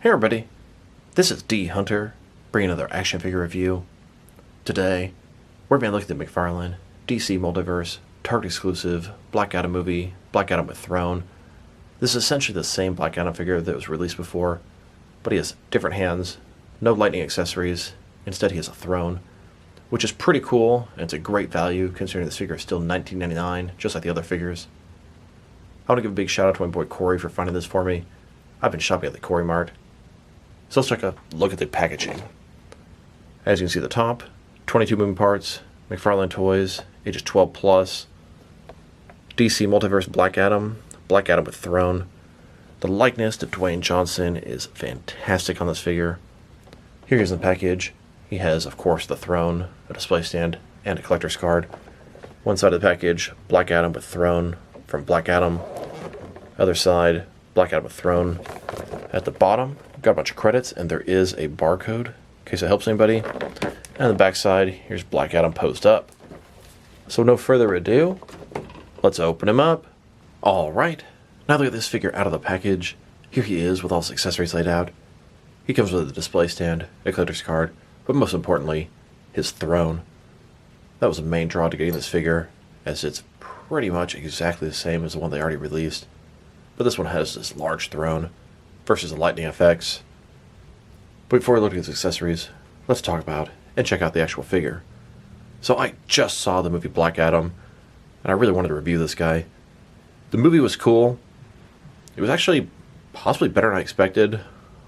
Hey everybody, this is D Hunter, bringing another action figure review. Today, we're going to look at the McFarlane DC Multiverse Target exclusive Black Adam movie, Black Adam with Throne. This is essentially the same Black Adam figure that was released before, but he has different hands, no lightning accessories, instead he has a throne, which is pretty cool, and it's a great value considering this figure is still $19.99, just like the other figures. I want to give a big shout out to my boy Corey for finding this for me. I've been shopping at the Corey Mart. So let's take a look at the packaging. As you can see at the top, 22 moving parts, McFarlane toys, ages 12 plus, DC Multiverse Black Adam with Throne. The likeness to Dwayne Johnson is fantastic on this figure. Here he is in the package. He has, of course, the throne, a display stand, and a collector's card. One side of the package, Black Adam with Throne from Black Adam. Other side, Black Adam with Throne. At the bottom, got a bunch of credits, and there is a barcode, in case it helps anybody. And on the back side, here's Black Adam posed up. So no further ado, let's open him up. Alright, now look at this figure out of the package. Here he is with all his accessories laid out. He comes with a display stand, a collector's card, but most importantly, his throne. That was the main draw to getting this figure, as it's pretty much exactly the same as the one they already released. But this one has this large throne versus the lightning effects. But before we look at his accessories, let's talk about and check out the actual figure. So I just saw the movie Black Adam, and I really wanted to review this guy. The movie was cool. It was actually possibly better than I expected,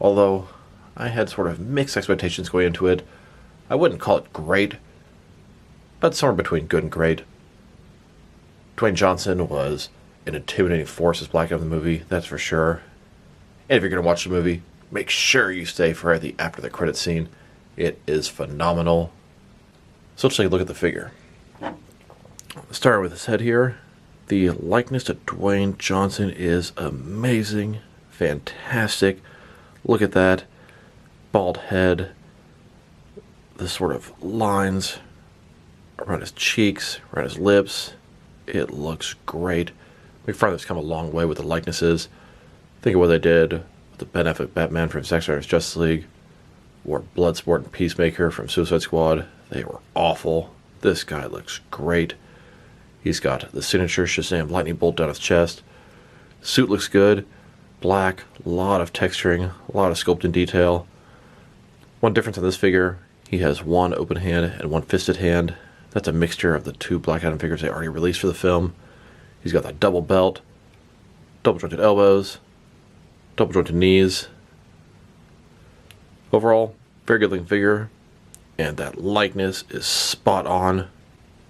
although I had sort of mixed expectations going into it. I wouldn't call it great, but somewhere between good and great. Dwayne Johnson was an intimidating force as Black Adam in the movie, that's for sure. And if you're going to watch the movie, make sure you stay for the after the credits scene. It is phenomenal. So let's take a look at the figure. Starting with his head here, the likeness to Dwayne Johnson is amazing, fantastic. Look at that bald head, the sort of lines around his cheeks, around his lips. It looks great. McFarlane's come a long way with the likenesses. Think of what they did with the Ben Affleck Batman from Zack Snyder's Justice League, or Bloodsport and Peacemaker from Suicide Squad. They were awful. This guy looks great. He's got the signature Shazam lightning bolt down his chest. Suit looks good. Black, a lot of texturing, a lot of sculpt and detail. One difference on this figure, he has one open hand and one fisted hand. That's a mixture of the two Black Adam figures they already released for the film. He's got that double belt, double jointed elbows, double jointed knees. Overall, very good looking figure, and that likeness is spot on.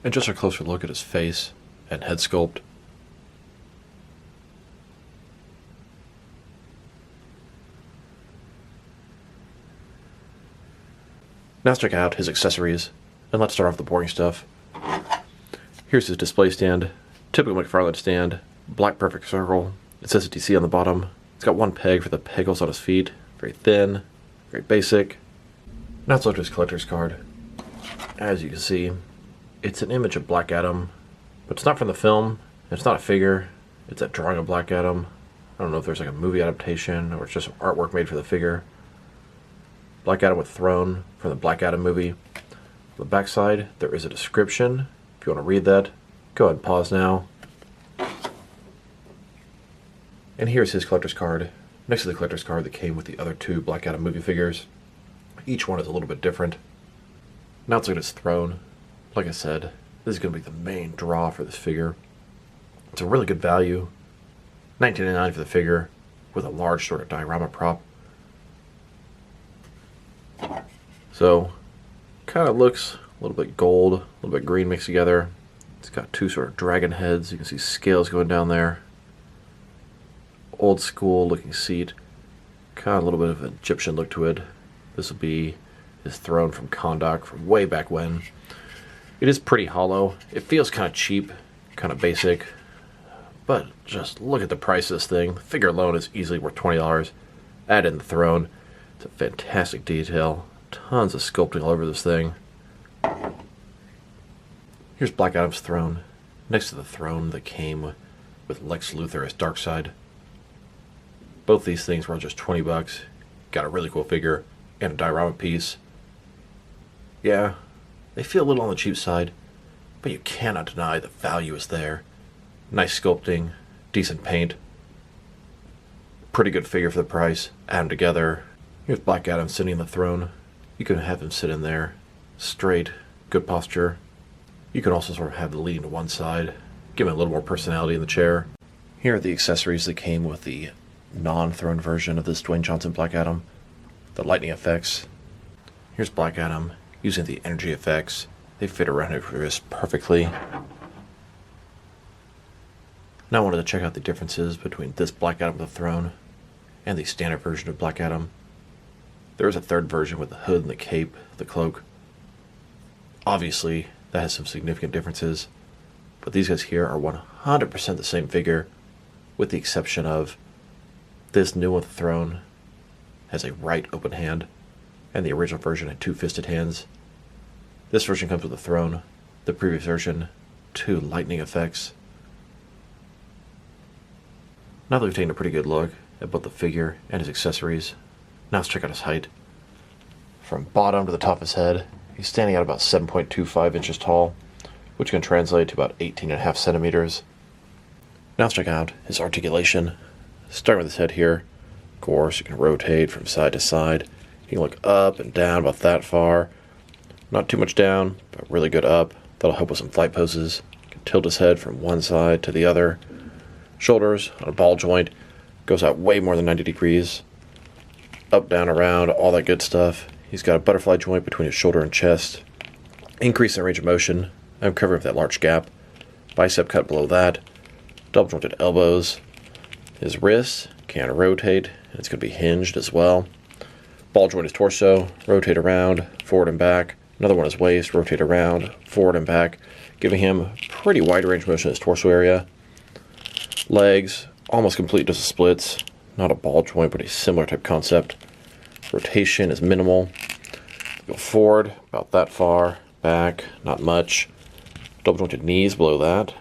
And just a closer look at his face and head sculpt. Now let's check out his accessories, and let's start off with the boring stuff. Here's his display stand, typical McFarlane stand, black perfect circle. It says DC on the bottom. It's got one peg for the pegals on his feet, very thin, very basic. Now let's look at his collector's card. As you can see, it's an image of Black Adam, but it's not from the film, it's not a figure, it's a drawing of Black Adam. I don't know if there's like a movie adaptation or it's just artwork made for the figure. Black Adam with Throne from the Black Adam movie. On the backside, there is a description. If you want to read that, go ahead and pause now. And here's his collector's card, next to the collector's card that came with the other two Black Adam movie figures. Each one is a little bit different. Now let's look at his throne. Like I said, this is going to be the main draw for this figure. It's a really good value. $19.99 for the figure, with a large sort of diorama prop. So, kind of looks a little bit gold, a little bit green mixed together. It's got two sort of dragon heads. You can see scales going down there. Old school looking seat. Kind of a little bit of an Egyptian look to it. This will be his throne from Kondak from way back when. It is pretty hollow. It feels kind of cheap, kind of basic. But just look at the price of this thing. The figure alone is easily worth $20. Add in the throne. It's a fantastic detail. Tons of sculpting all over this thing. Here's Black Adam's throne. Next to the throne that came with Lex Luthor as Darkseid. Both these things were just $20. got a really cool figure and a diorama piece. Yeah, they feel a little on the cheap side, but you cannot deny the value is there. Nice sculpting, decent paint. Pretty good figure for the price. Add them together. Here's Black Adam sitting on the throne. You can have him sit in there. Straight, good posture. You can also sort of have the leaning to one side. Give him a little more personality in the chair. Here are the accessories that came with the non-throne version of this Dwayne Johnson Black Adam. The lightning effects. Here's Black Adam using the energy effects. They fit around his wrist perfectly. Now I wanted to check out the differences between this Black Adam with the throne and the standard version of Black Adam. There is a third version with the hood and the cape, the cloak. Obviously, that has some significant differences, but these guys here are 100% the same figure, with the exception of this new one with the throne has a right open hand, and the original version had two fisted hands. This version comes with a throne, the previous version, two lightning effects. Now that we've taken a pretty good look at both the figure and his accessories, now let's check out his height. From bottom to the top of his head, he's standing at about 7.25 inches tall, which can translate to about 18.5 centimeters. Now let's check out his articulation. Starting with his head here, of course, you can rotate from side to side. You can look up and down about that far. Not too much down, but really good up. That'll help with some flight poses. You can tilt his head from one side to the other. Shoulders on a ball joint goes out way more than 90 degrees. Up, down, around, all that good stuff. He's got a butterfly joint between his shoulder and chest. Increase in range of motion. I'm covering with that large gap. Bicep cut below that. Double jointed elbows. His wrists can rotate. It's going to be hinged as well. Ball joint his torso. Rotate around, forward and back. Another one his waist. Rotate around, forward and back. Giving him pretty wide range of motion in his torso area. Legs, almost complete just splits. Not a ball joint, but a similar type concept. Rotation is minimal. Go forward, about that far. Back, not much. Double jointed knees below that.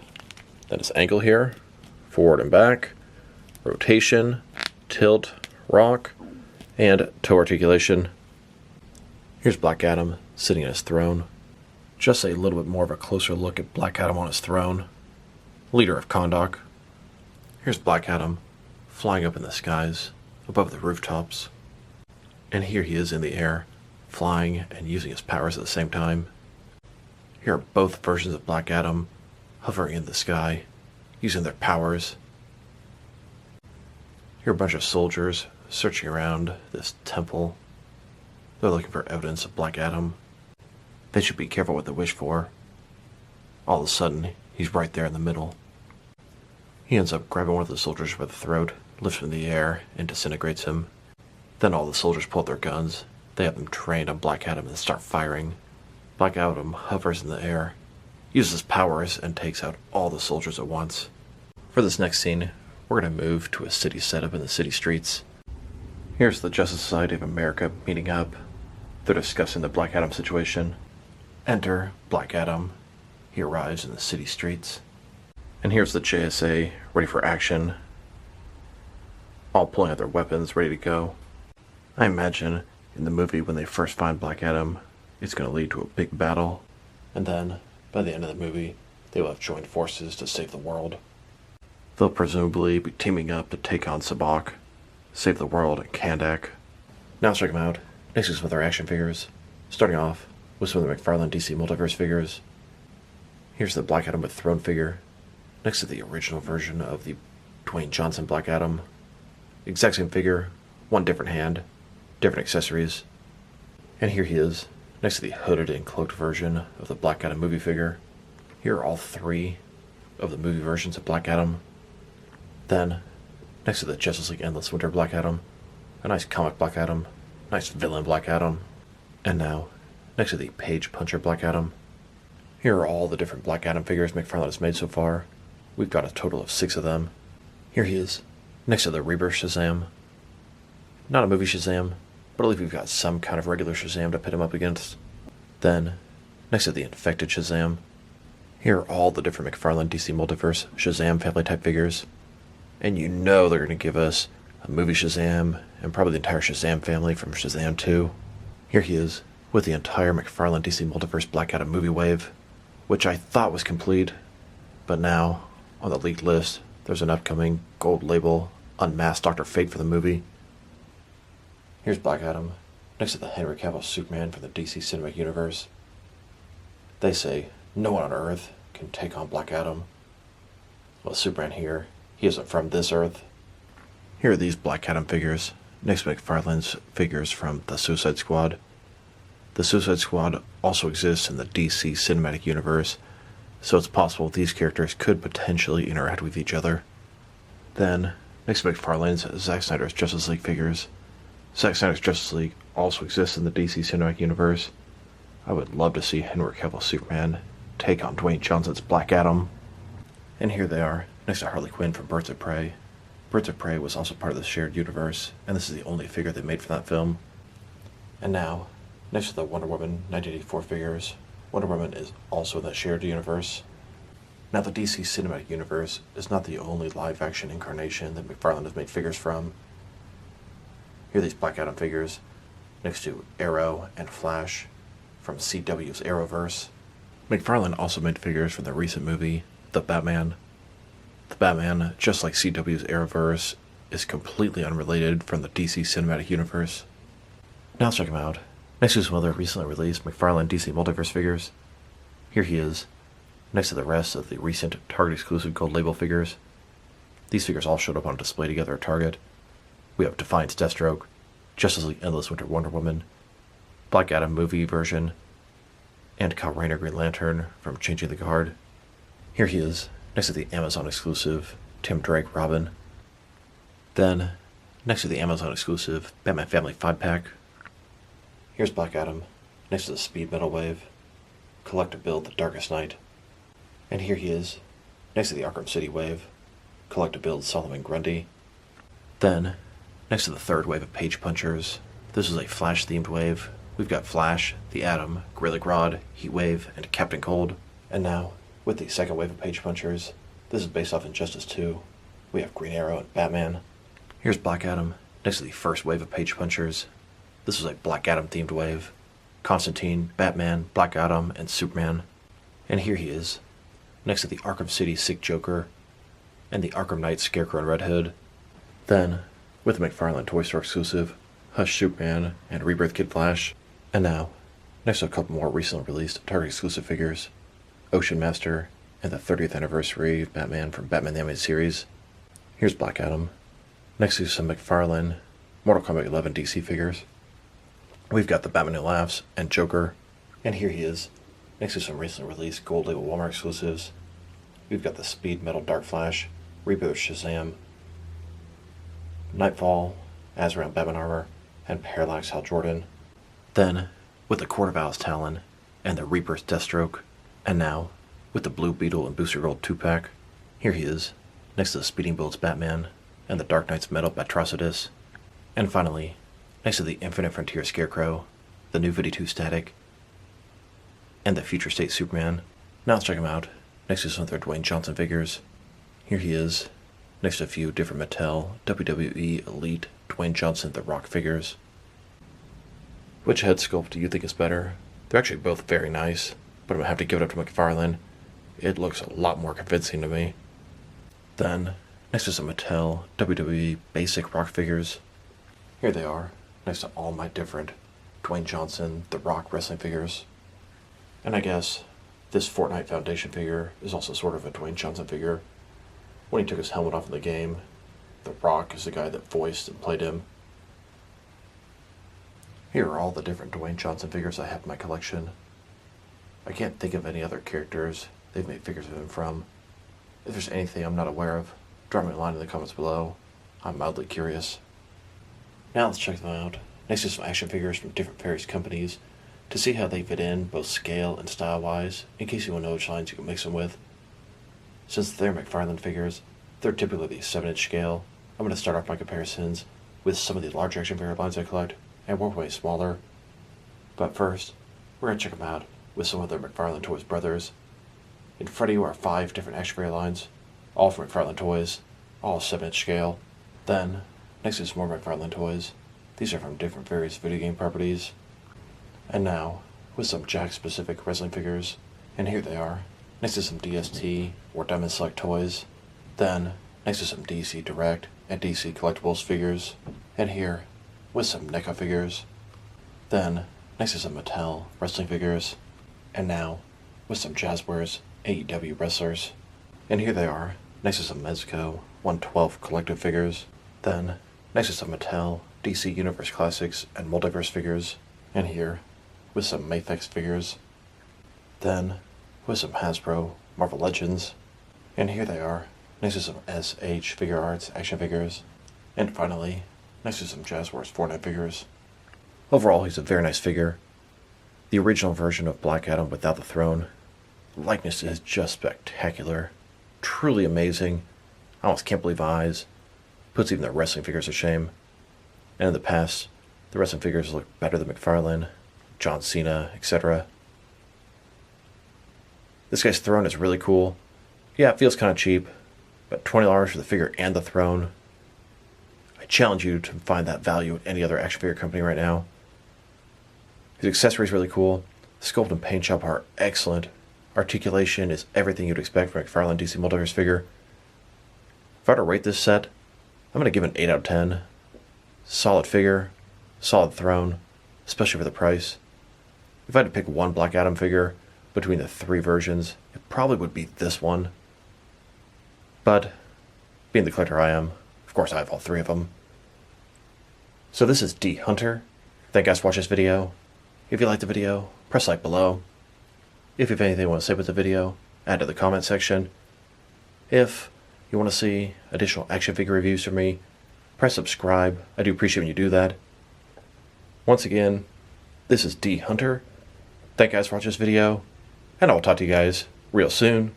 Then his ankle here. Forward and back. Rotation, tilt, rock, and toe articulation. Here's Black Adam sitting on his throne. Just a little bit more of a closer look at Black Adam on his throne. Leader of Kahndaq. Here's Black Adam flying up in the skies, above the rooftops. And here he is in the air, flying and using his powers at the same time. Here are both versions of Black Adam hovering in the sky, using their powers. Here are a bunch of soldiers searching around this temple. They're looking for evidence of Black Adam. They should be careful what they wish for. All of a sudden, he's right there in the middle. He ends up grabbing one of the soldiers by the throat, lifts him in the air, and disintegrates him. Then all the soldiers pull out their guns. They have them trained on Black Adam and start firing. Black Adam hovers in the air, uses his powers, and takes out all the soldiers at once. For this next scene, we're going to move to a city setup in the city streets. Here's the Justice Society of America meeting up. They're discussing the Black Adam situation. Enter Black Adam. He arrives in the city streets. And here's the JSA, ready for action. All pulling out their weapons, ready to go. I imagine in the movie when they first find Black Adam, it's going to lead to a big battle. And then, by the end of the movie, they will have joined forces to save the world. They'll presumably be teaming up to take on Sabak, save the world at Kahndaq. Now let's check them out. Next is some of their action figures. Starting off with some of the McFarlane DC Multiverse figures. Here's the Black Adam with throne figure, next to the original version of the Dwayne Johnson Black Adam. Exact same figure, one different hand, different accessories. And here he is, next to the hooded and cloaked version of the Black Adam movie figure. Here are all three of the movie versions of Black Adam. Then, next to the Justice League Endless Winter Black Adam, a nice comic Black Adam, nice villain Black Adam. And now, next to the Page Puncher Black Adam. Here are all the different Black Adam figures McFarlane has made so far. We've got a total of 6 of them. Here he is, next to the Rebirth Shazam. Not a movie Shazam, but at least we've got some kind of regular Shazam to pit him up against. Then, next to the Infected Shazam. Here are all the different McFarlane DC Multiverse Shazam family type figures. And you know they're going to give us a movie Shazam, and probably the entire Shazam family from Shazam 2. Here he is, with the entire McFarlane DC Multiverse Black Adam movie wave, which I thought was complete, but now, on the leaked list, there's an upcoming gold label Unmasked Dr. Fate for the movie. Here's Black Adam, next to the Henry Cavill Superman from the DC Cinematic Universe. They say no one on Earth can take on Black Adam. Well, Superman here, he isn't from this Earth. Here are these Black Adam figures, next to McFarlane's figures from the Suicide Squad. The Suicide Squad also exists in the DC Cinematic Universe, so it's possible these characters could potentially interact with each other. Then, next to McFarlane's Zack Snyder's Justice League figures. Zack Snyder's Justice League also exists in the DC Cinematic Universe. I would love to see Henry Cavill Superman take on Dwayne Johnson's Black Adam. And here they are, next to Harley Quinn from Birds of Prey. Birds of Prey was also part of the shared universe, and this is the only figure they made for that film. And now, next to the Wonder Woman 1984 figures, Wonder Woman is also in the shared universe. Now, the DC Cinematic Universe is not the only live-action incarnation that McFarlane has made figures from. Here are these Black Adam figures, next to Arrow and Flash from CW's Arrowverse. McFarlane also made figures from the recent movie, The Batman. The Batman, just like CW's Arrowverse, is completely unrelated from the DC Cinematic Universe. Now let's check him out. Next to some other recently released McFarlane DC Multiverse figures. Here he is, next to the rest of the recent Target exclusive gold label figures. These figures all showed up on display together at Target. We have Defiance Deathstroke, Justice League Endless Winter Wonder Woman, Black Adam movie version, and Kyle Rayner Green Lantern from Changing the Guard. Here he is, next to the Amazon exclusive Tim Drake Robin. Then, next to the Amazon exclusive Batman Family 5-pack. Here's Black Adam, next to the Speed Metal Wave, Collector Build The Darkest Night. And here he is, next to the Arkham City Wave, Collector Build Solomon Grundy. Then, next to the third wave of Page Punchers, this is a Flash-themed wave. We've got Flash, the Atom, Gorilla Grodd, Heatwave, and Captain Cold. And now, with the second wave of Page Punchers, this is based off Injustice 2. We have Green Arrow and Batman. Here's Black Adam, next to the first wave of Page Punchers. This is a Black Adam-themed wave. Constantine, Batman, Black Adam, and Superman. And here he is, next to the Arkham City Sick Joker, and the Arkham Knight Scarecrow and Red Hood. Then, with the McFarlane Toy Store exclusive, Hush Superman, and Rebirth Kid Flash. And now, next to a couple more recently released Target exclusive figures, Ocean Master, and the 30th anniversary of Batman from Batman the Animated Series. Here's Black Adam, next to some McFarlane Mortal Kombat 11 DC figures. We've got the Batman Who Laughs and Joker, and here he is, next to some recently released gold label Walmart exclusives. We've got the Speed Metal Dark Flash, Rebirth Shazam, Nightfall, Azrael Batman Armor, and Parallax Hal Jordan. Then, with the Court of Owl's Talon, and the Rebirth Deathstroke, and now, with the Blue Beetle and Booster Gold 2-pack, here he is, next to the Speeding Bullets Batman, and the Dark Knight's Metal Batrocidus. And finally, next to the Infinite Frontier Scarecrow, the New 52 Static, and the Future State Superman. Now let's check him out, next to some of their Dwayne Johnson figures. Here he is, next to a few different Mattel WWE Elite Dwayne Johnson The Rock figures. Which head sculpt do you think is better? They're actually both very nice, but I'm going to have to give it up to McFarlane. It looks a lot more convincing to me. Then, next to some Mattel WWE Basic Rock figures. Here they are, next to all my different Dwayne Johnson The Rock wrestling figures. And I guess this Fortnite Foundation figure is also sort of a Dwayne Johnson figure. When he took his helmet off in the game, The Rock is the guy that voiced and played him. Here are all the different Dwayne Johnson figures I have in my collection. I can't think of any other characters they've made figures of him from. If there's anything I'm not aware of, drop me a line in the comments below. I'm mildly curious. Now let's check them out, next to some action figures from different various companies, to see how they fit in, both scale and style-wise, in case you want to know which lines you can mix them with. Since they're McFarlane figures, they're typically the 7-inch scale. I'm going to start off my comparisons with some of the large action figure lines I collect, and work way smaller. But first, we're going to check them out with some of their McFarlane Toys brothers. In front of you are 5 different action figure lines, all from McFarlane Toys, all 7-inch scale. Then, next to some more McFarlane toys. These are from different various video game properties. And now, with some Jack-specific wrestling figures. And here they are, next to some DST or Diamond Select toys. Then, next to some DC Direct and DC Collectibles figures. And here, with some NECA figures. Then, next to some Mattel wrestling figures. And now, with some Jazzwares AEW wrestlers. And here they are, next to some Mezco 112 collective figures. Then, next to some Mattel DC Universe Classics and Multiverse figures. And here, with some Mafex figures. Then, with some Hasbro Marvel Legends. And here they are, next to some SH Figure Arts action figures. And finally, next to some Jazzwares Fortnite figures. Overall, he's a very nice figure. The original version of Black Adam without the throne. The likeness is just spectacular. Truly amazing. I almost can't believe my eyes. Puts even the wrestling figures to shame. And in the past, the wrestling figures look better than McFarlane, John Cena, etc. This guy's throne is really cool. Yeah, it feels kind of cheap, but $20 for the figure and the throne. I challenge you to find that value at any other action figure company right now. His accessories are really cool. The sculpt and paint job are excellent. Articulation is everything you'd expect from a McFarlane DC Multiverse figure. If I were to rate this set, I'm going to give it an 8 out of 10. Solid figure, solid throne, especially for the price. If I had to pick one Black Adam figure between the three versions, it probably would be this one. But, being the collector I am, of course I have all three of them. So this is D Hunter. Thank you guys for watching this video. If you liked the video, press like below. If you have anything you want to say about the video, add to the comment section. If you want to see additional action figure reviews from me, press subscribe. I do appreciate when you do that. Once again, this is D Hunter. Thank you guys for watching this video, and I'll talk to you guys real soon.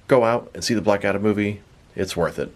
Go out and see the Black Adam movie. It's worth it.